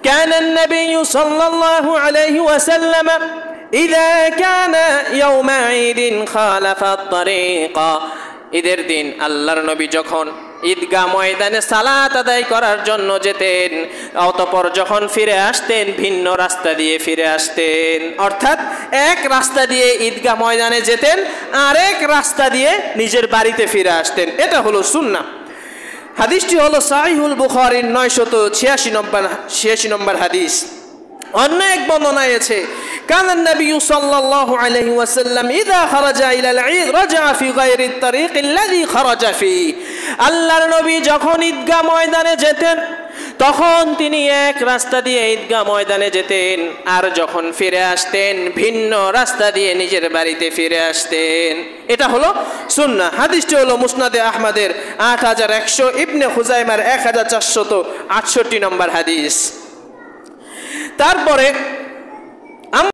কানা নবী সাল্লাল্লাহু আলাইহি ওয়াসাল্লাম ইযা কানা ইয়াউমা ঈদিন খালাফা আত-তারিকা, ঈদের দিন আল্লাহর নবী যখন ঈদগাহ ময়দানে সালাত আদায় করার জন্য যেতেন, অতঃপর যখন ফিরে আসতেন ভিন্ন রাস্তা দিয়ে ফিরে আসতেন। অর্থাৎ এক রাস্তা দিয়ে ঈদগাহ ময়দানে যেতেন, আরেক রাস্তা দিয়ে নিজের বাড়িতে ফিরে আসতেন। এটা হলো সুন্নাহ। হাদিসটি হলো সাহিহুল বুখারীর 986 নম্বর হাদিস। অন্য এক বর্ণনায় আছে, কানা নবী সাল্লাল্লাহু আলাইহি ওয়াসাল্লাম ইযা খারাজা ইলাল ঈদ রাজা ফি গায়রি আত-তারিক আল্লাযী খারাজা ফি। আল্লাহর নবী যখন ঈদগাহ ময়দানে যেতেন তখন তিনি এক রাস্তা দিয়ে ঈদগাহ ময়দানে যেতেন, আর যখন ফিরে আসতেন ভিন্ন রাস্তা দিয়ে নিজের বাড়িতে ফিরে আসতেন। এটা হলো সুন্নাহ। হাদিসটি হলো মুসনাদে আহমদের 8100, ইবনে খুজাইমার 1468 নম্বর হাদিস। তারপরে